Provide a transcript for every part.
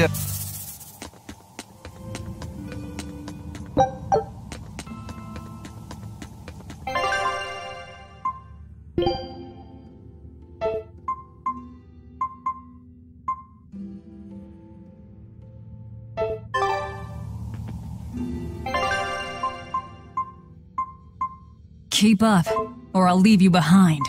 ship. Keep up, or I'll leave you behind.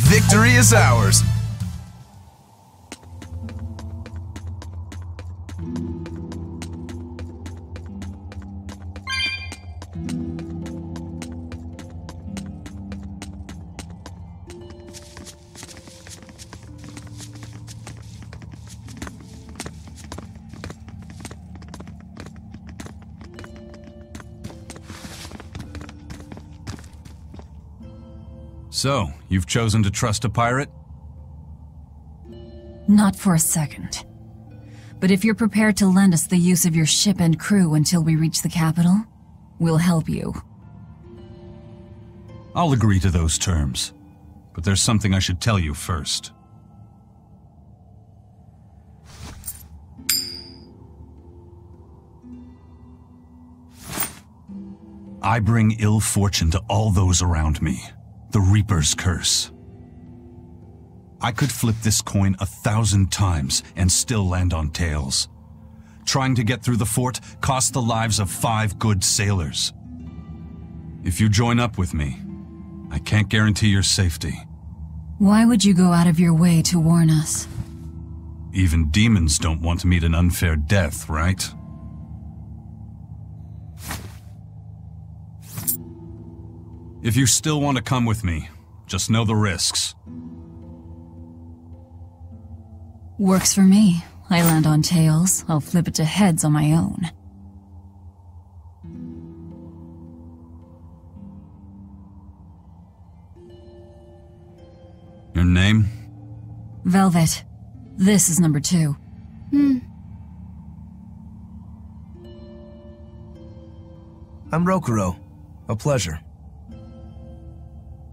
Victory is ours. So, you've chosen to trust a pirate? Not for a second. But if you're prepared to lend us the use of your ship and crew until we reach the capital, we'll help you. I'll agree to those terms. But there's something I should tell you first. I bring ill fortune to all those around me. The Reaper's curse. I could flip this coin 1,000 times and still land on tails. Trying to get through the fort cost the lives of 5 good sailors. If you join up with me, I can't guarantee your safety. Why would you go out of your way to warn us? Even demons don't want to meet an unfair death, right? If you still want to come with me, just know the risks. Works for me. I land on tails, I'll flip it to heads on my own. Your name? Velvet. This is number 2. I'm Rokuro. A pleasure.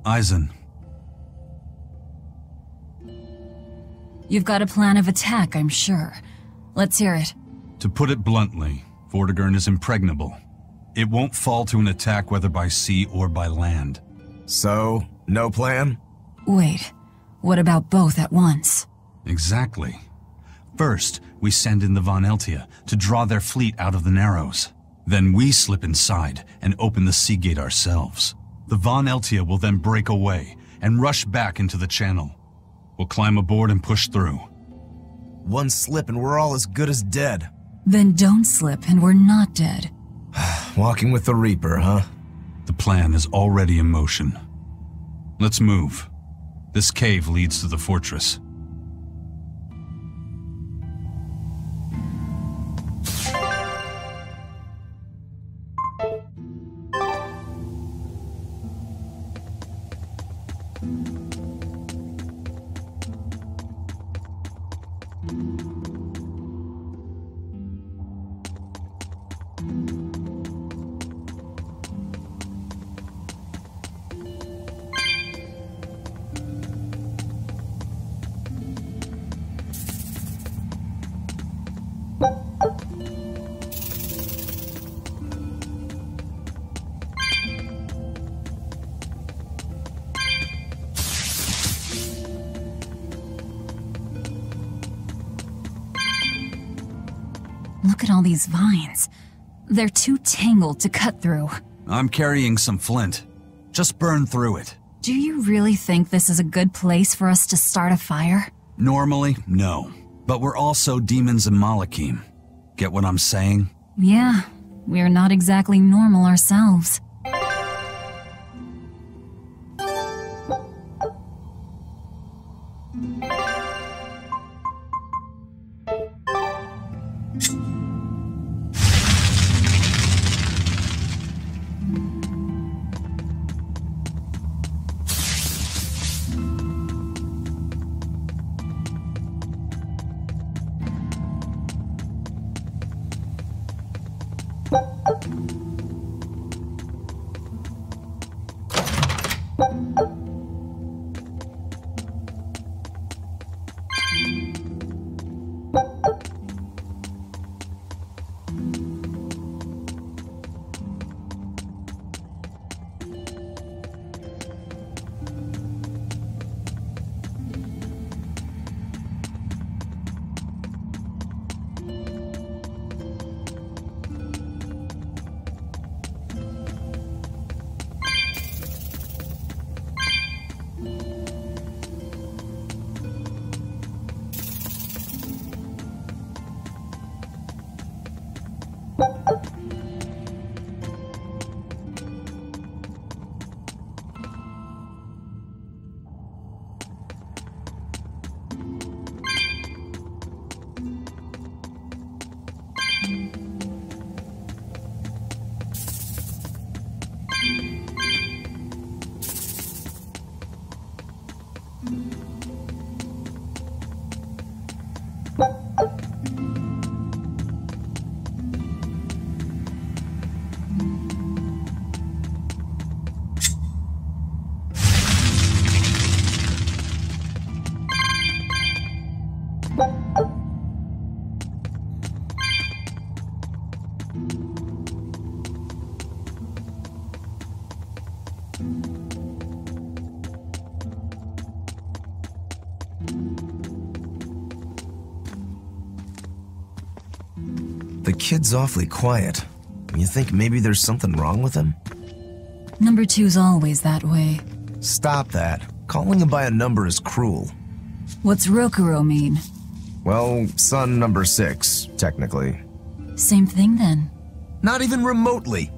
Aizen. You've got a plan of attack, I'm sure. Let's hear it. To put it bluntly, Vortigern is impregnable. It won't fall to an attack whether by sea or by land. So, no plan? Wait, what about both at once? Exactly. First, we send in the Von Eltia to draw their fleet out of the Narrows. Then we slip inside and open the sea gate ourselves. The Von Eltia will then break away and rush back into the channel. We'll climb aboard and push through. One slip and we're all as good as dead. Then don't slip and we're not dead. Walking with the Reaper, huh? The plan is already in motion. Let's move. This cave leads to the fortress. Look at all these vines. They're too tangled to cut through. I'm carrying some flint. Just burn through it. Do you really think this is a good place for us to start a fire? Normally, no. But we're also demons and Malakim. Get what I'm saying? Yeah, we're not exactly normal ourselves. The kid's awfully quiet. You think maybe there's something wrong with him? Number 2's always that way. Stop that. Calling him by a number is cruel. What's Rokuro mean? Well, son number 6, technically. Same thing then. Not even remotely.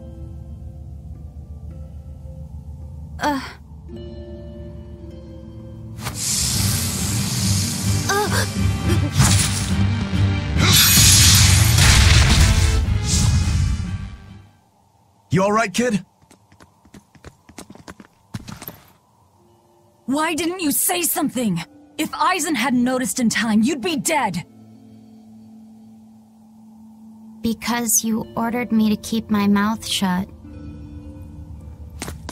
You alright, kid? Why didn't you say something? If Eisen hadn't noticed in time, you'd be dead. Because you ordered me to keep my mouth shut.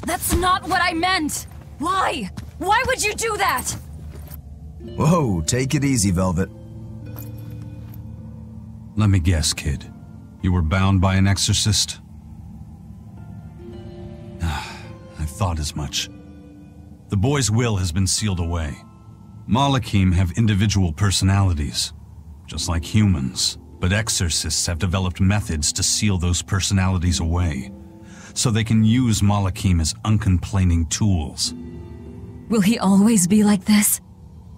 That's not what I meant! Why? Why would you do that? Whoa, take it easy, Velvet. Let me guess, kid. You were bound by an exorcist? I thought as much. The boy's will has been sealed away. Malakim have individual personalities, just like humans, but exorcists have developed methods to seal those personalities away, so they can use Malakim as uncomplaining tools. Will he always be like this?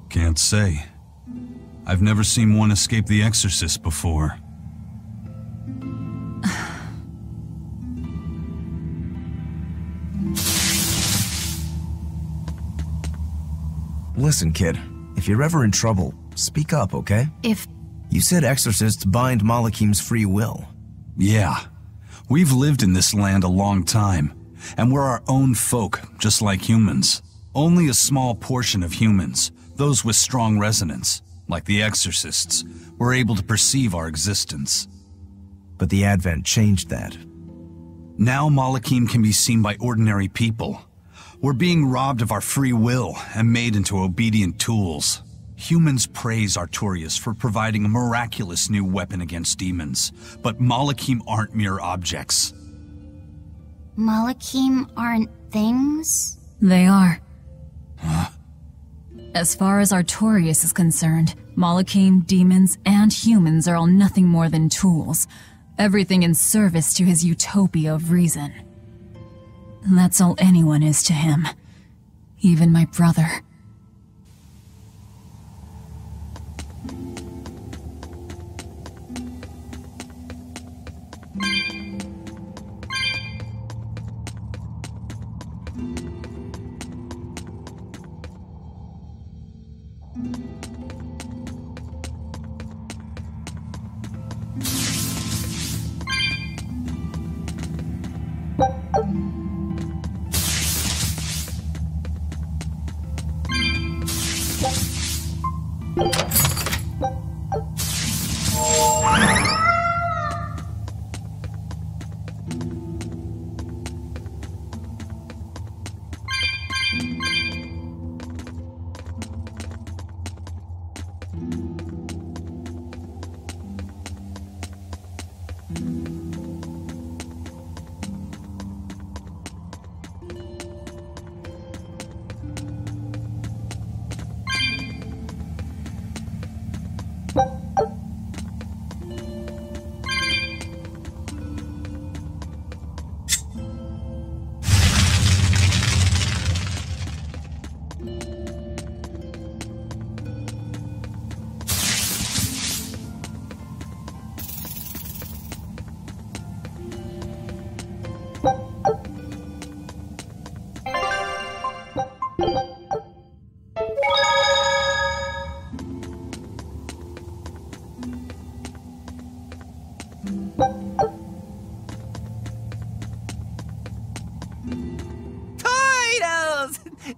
Can't say. I've never seen one escape the exorcist before. Listen, kid. If you're ever in trouble, speak up, okay? You said exorcists bind Malakim's free will. Yeah. We've lived in this land a long time, and we're our own folk, just like humans. Only a small portion of humans, those with strong resonance, like the exorcists, were able to perceive our existence. But the Advent changed that. Now Malakim can be seen by ordinary people. We're being robbed of our free will and made into obedient tools. Humans praise Artorias for providing a miraculous new weapon against demons, but Malakim aren't mere objects. Malakim aren't things? They are. Huh? As far as Artorias is concerned, Malachim, demons, and humans are all nothing more than tools. Everything in service to his utopia of reason. That's all anyone is to him. Even my brother.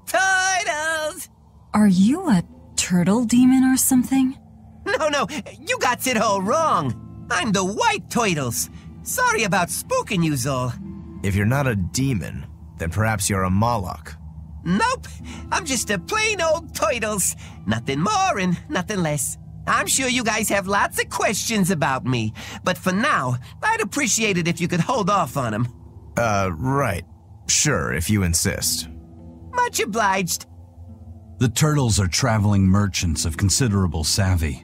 Turtles! Are you a turtle demon or something? No, you got it all wrong. I'm the White Turtles. Sorry about spooking you, Zol. If you're not a demon, then perhaps you're a Moloch. Nope, I'm just a plain old Turtles. Nothing more and nothing less. I'm sure you guys have lots of questions about me, but for now, I'd appreciate it if you could hold off on them. Right. Sure, if you insist. Much obliged. The Turtles are traveling merchants of considerable savvy.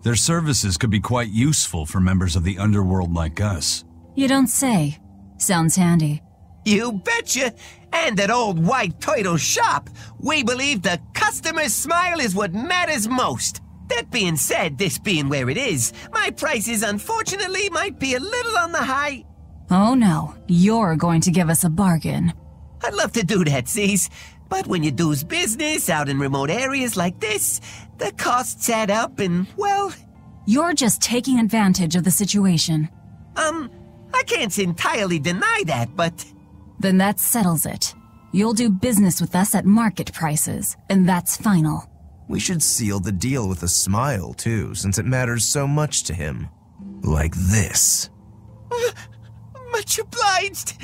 Their services could be quite useful for members of the underworld like us. You don't say. Sounds handy. You betcha! And at old White Turtle shop, we believe the customer's smile is what matters most. That being said, this being where it is, my prices unfortunately might be a little on the high. Oh no, you're going to give us a bargain. I'd love to do that, C's. But when you do's business out in remote areas like this, the costs add up and, well... You're just taking advantage of the situation. I can't entirely deny that, but... Then that settles it. You'll do business with us at market prices, and that's final. We should seal the deal with a smile, too, since it matters so much to him. Like this. Much obliged.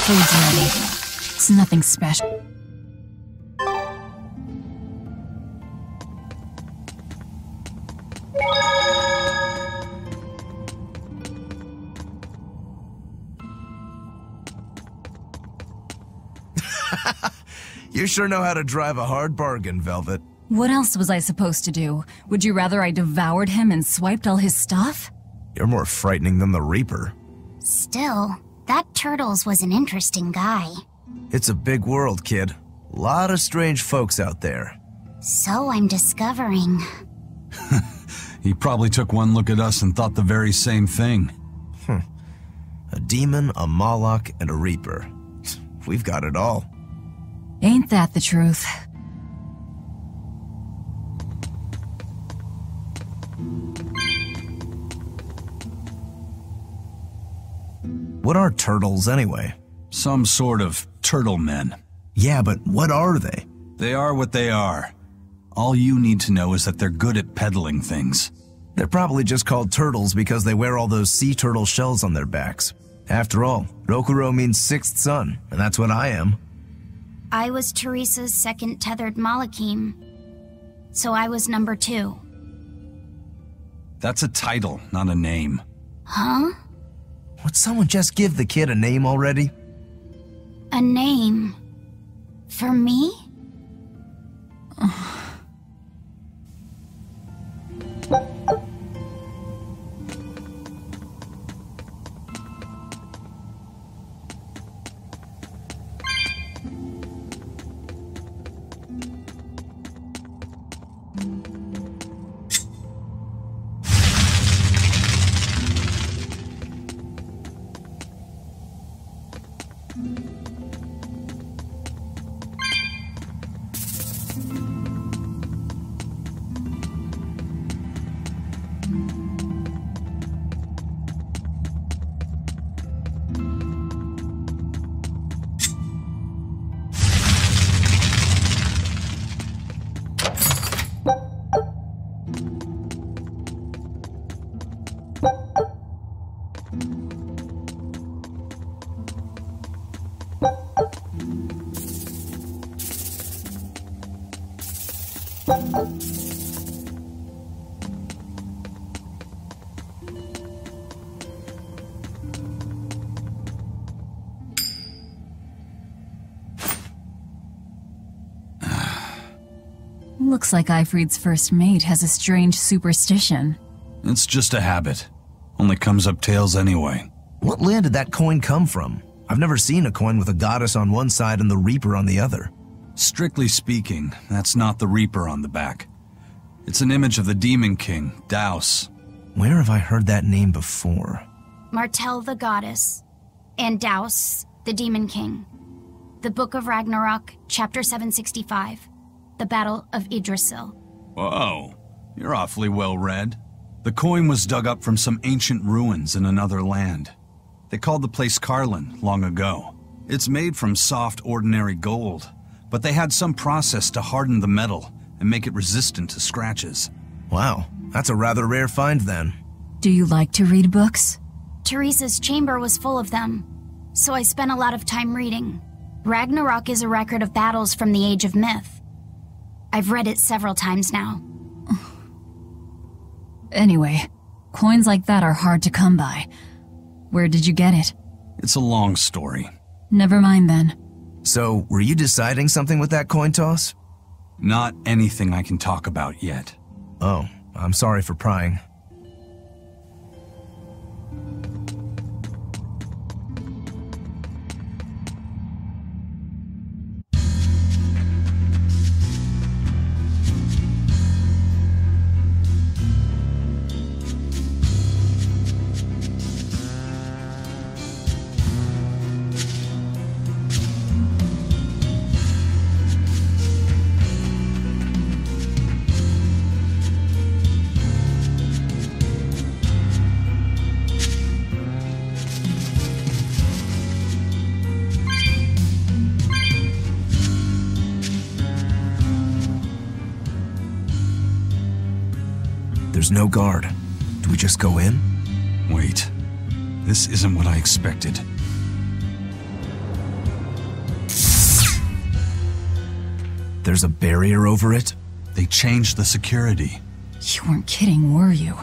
Food's ready. It's nothing special. You sure know how to drive a hard bargain, Velvet. What else was I supposed to do? Would you rather I devoured him and swiped all his stuff? You're more frightening than the Reaper. Still, that Turtles was an interesting guy. It's a big world, kid. Lot of strange folks out there. So I'm discovering. He probably took one look at us and thought the very same thing. A demon, a Moloch, and a Reaper. We've got it all. Ain't that the truth? What are turtles, anyway? Some sort of turtle men. Yeah, but what are they? They are what they are. All you need to know is that they're good at peddling things. They're probably just called turtles because they wear all those sea turtle shells on their backs. After all, Rokuro means sixth son, and that's what I am. I was Teresa's second tethered Malachim. so I was number 2. That's a title, not a name. Huh? Would someone just give the kid a name already? A name? For me? Looks like Ifrid's first mate has a strange superstition. It's just a habit. Only comes up tails anyway. What land did that coin come from? I've never seen a coin with a goddess on one side and the Reaper on the other. Strictly speaking, that's not the Reaper on the back. It's an image of the Demon King, Daus. Where have I heard that name before? Martel the goddess, and Daus, the demon king. The Book of Ragnarok, chapter 765. The Battle of Yggdrasil. Whoa, you're awfully well read. The coin was dug up from some ancient ruins in another land. They called the place Carlin long ago. It's made from soft, ordinary gold, but they had some process to harden the metal and make it resistant to scratches. Wow, that's a rather rare find then. Do you like to read books? Teresa's chamber was full of them, so I spent a lot of time reading. Ragnarok is a record of battles from the Age of Myth. I've read it several times now. Anyway, coins like that are hard to come by. Where did you get it? It's a long story. Never mind then. So, were you deciding something with that coin toss? Not anything I can talk about yet. Oh, I'm sorry for prying. There's no guard. Do we just go in? Wait. This isn't what I expected. There's a barrier over it? They changed the security. You weren't kidding, were you?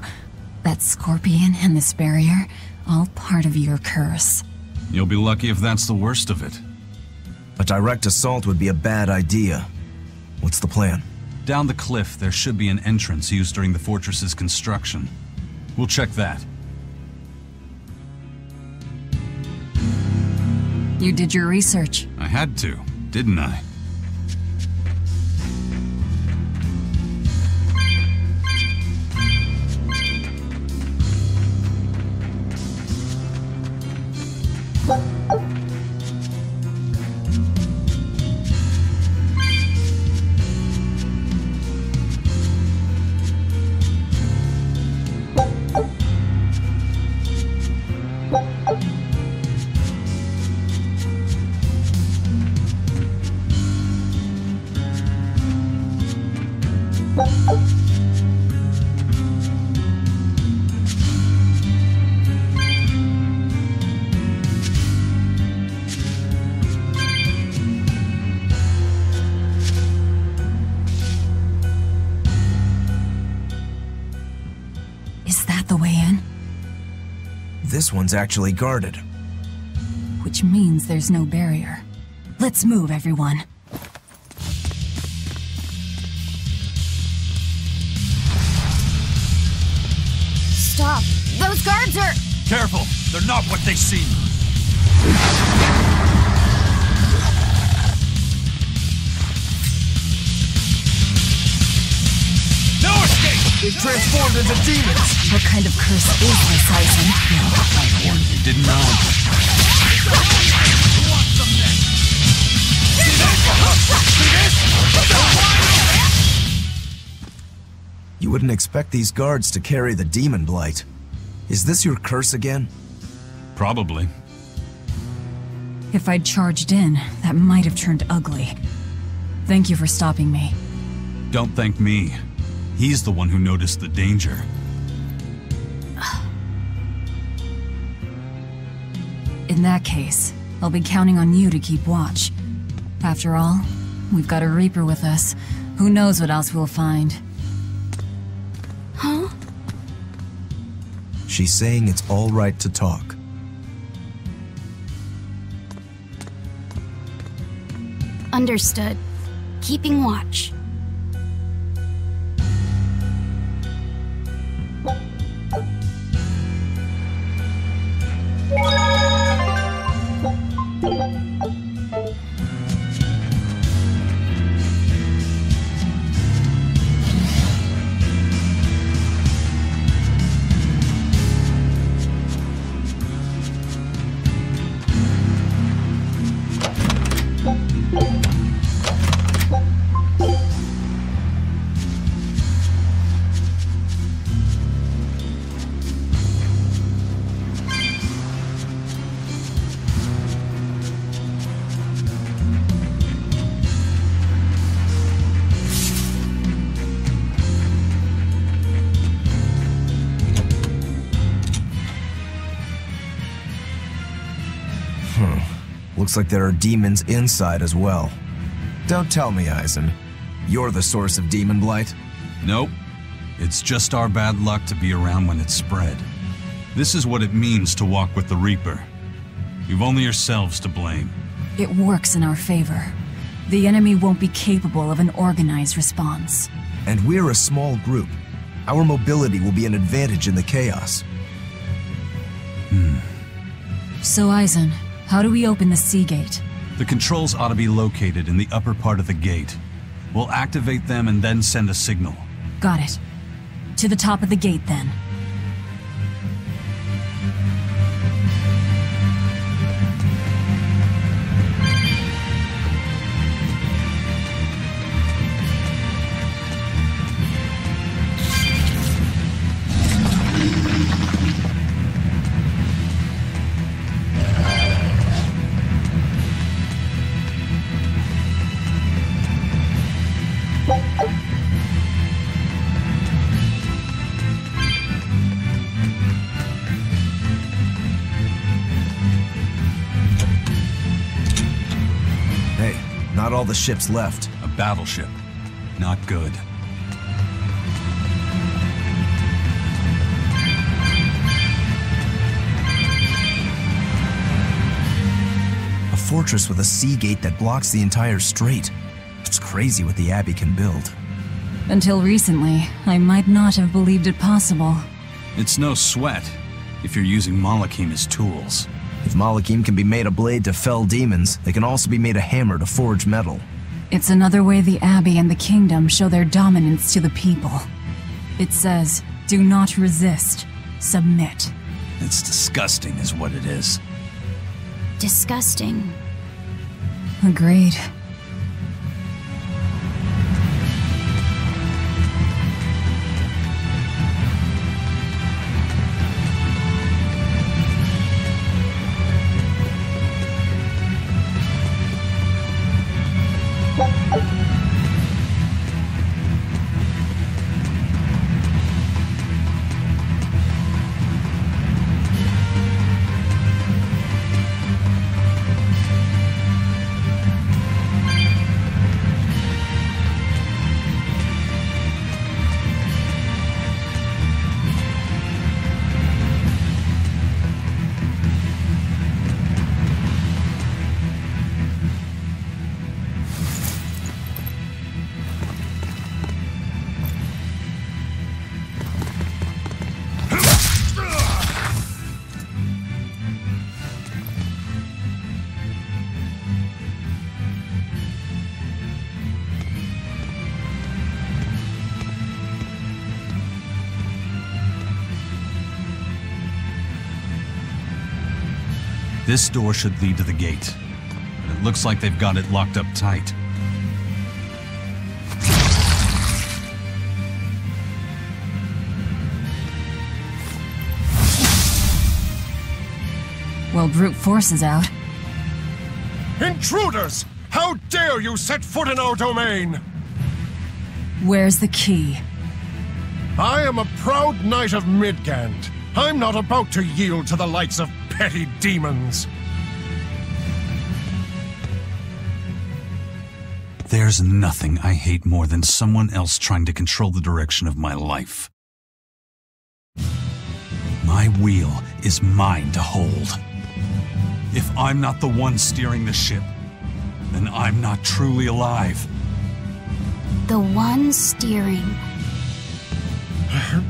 That scorpion and this barrier, all part of your curse. You'll be lucky if that's the worst of it. A direct assault would be a bad idea. What's the plan? Down the cliff, there should be an entrance used during the fortress's construction. We'll check that. You did your research. I had to, didn't I? this one's actually guarded. Which means there's no barrier. Let's move, everyone. Stop! Those guards are... Careful! They're not what they seem! No escape! They've transformed into demons! What kind of curse is this, Eisen? I warned you, didn't know. Who wants some next? See this? You wouldn't expect these guards to carry the demon blight. Is this your curse again? Probably. If I'd charged in, that might have turned ugly. Thank you for stopping me. Don't thank me. He's the one who noticed the danger. In that case, I'll be counting on you to keep watch. After all, we've got a Reaper with us. Who knows what else we'll find. Huh? She's saying it's all right to talk. Understood. Keeping watch. Looks like there are demons inside as well. Don't tell me, Eisen. You're the source of demon blight? Nope. It's just our bad luck to be around when it's spread. This is what it means to walk with the Reaper. You've only yourselves to blame. It works in our favor. The enemy won't be capable of an organized response. And we're a small group. Our mobility will be an advantage in the chaos. So, Eisen, how do we open the sea gate? The controls ought to be located in the upper part of the gate. We'll activate them and then send a signal. Got it. To the top of the gate, then. Not all the ships left. A battleship. Not good. A fortress with a sea gate that blocks the entire strait. It's crazy what the Abbey can build. Until recently, I might not have believed it possible. It's no sweat, if you're using Malakim as tools. If Malakim can be made a blade to fell demons, they can also be made a hammer to forge metal. It's another way the Abbey and the Kingdom show their dominance to the people. It says, do not resist, submit. It's disgusting is what it is. Disgusting. Agreed. This door should lead to the gate, but it looks like they've got it locked up tight. Well, brute force is out. Intruders! How dare you set foot in our domain? Where's the key? I am a proud knight of Midgand. I'm not about to yield to the likes of petty demons. There's nothing I hate more than someone else trying to control the direction of my life. My wheel is mine to hold. If I'm not the one steering the ship, then I'm not truly alive. The one steering.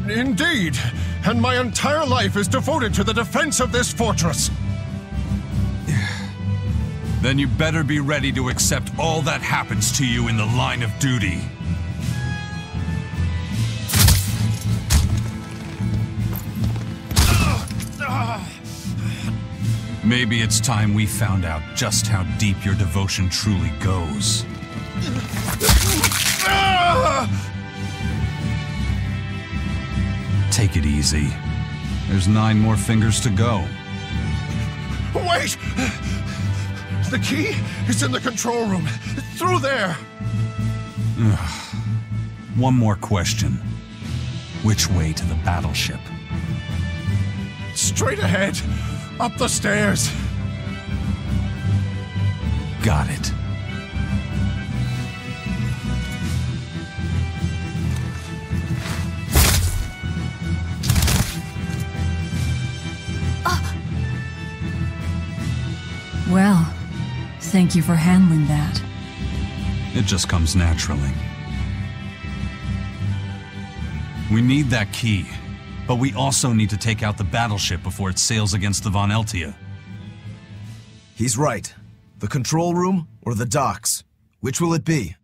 Indeed, and my entire life is devoted to the defense of this fortress. Then you better be ready to accept all that happens to you in the line of duty. Maybe it's time we found out just how deep your devotion truly goes. Take it easy. There's 9 more fingers to go. Wait! The key is in the control room. Through there! One more question. Which way to the battleship? Straight ahead. Up the stairs. Got it. Well, thank you for handling that. It just comes naturally. We need that key, but we also need to take out the battleship before it sails against the Von Eltia. He's right. The control room or the docks? Which will it be?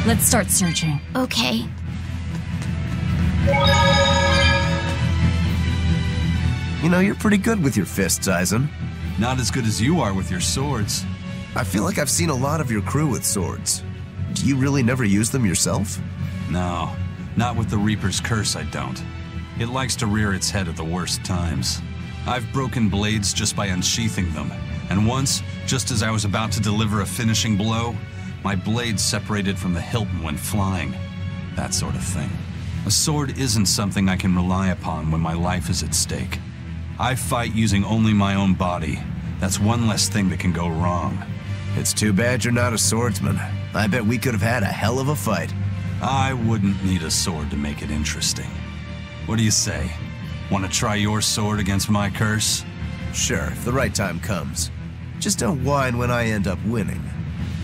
Let's start searching. Okay. You know, you're pretty good with your fists, Eisen. Not as good as you are with your swords. I feel like I've seen a lot of your crew with swords. Do you really never use them yourself? No, not with the Reaper's curse, I don't. It likes to rear its head at the worst times. I've broken blades just by unsheathing them, and once, just as I was about to deliver a finishing blow, my blade separated from the hilt and went flying. That sort of thing. A sword isn't something I can rely upon when my life is at stake. I fight using only my own body. That's one less thing that can go wrong. It's too bad you're not a swordsman. I bet we could have had a hell of a fight. I wouldn't need a sword to make it interesting. What do you say? Want to try your sword against my curse? Sure, if the right time comes. Just don't whine when I end up winning.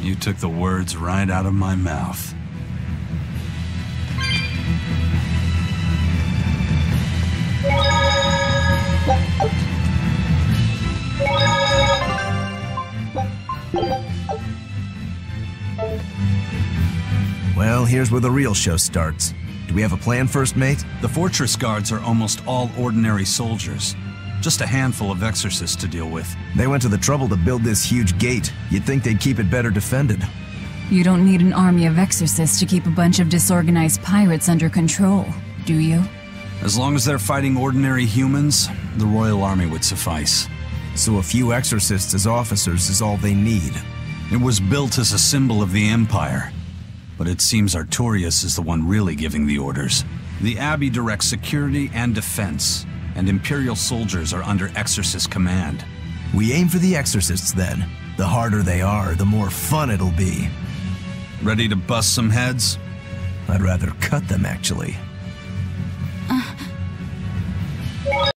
You took the words right out of my mouth. Well, here's where the real show starts. Do we have a plan, First Mate? The fortress guards are almost all ordinary soldiers. Just a handful of exorcists to deal with. They went to the trouble to build this huge gate. You'd think they'd keep it better defended. You don't need an army of exorcists to keep a bunch of disorganized pirates under control, do you? As long as they're fighting ordinary humans, the Royal Army would suffice. So a few exorcists as officers is all they need. It was built as a symbol of the Empire. But it seems Artorias is the one really giving the orders. The Abbey directs security and defense, and Imperial soldiers are under Exorcist command. We aim for the exorcists then. The harder they are, the more fun it'll be. Ready to bust some heads? I'd rather cut them, actually.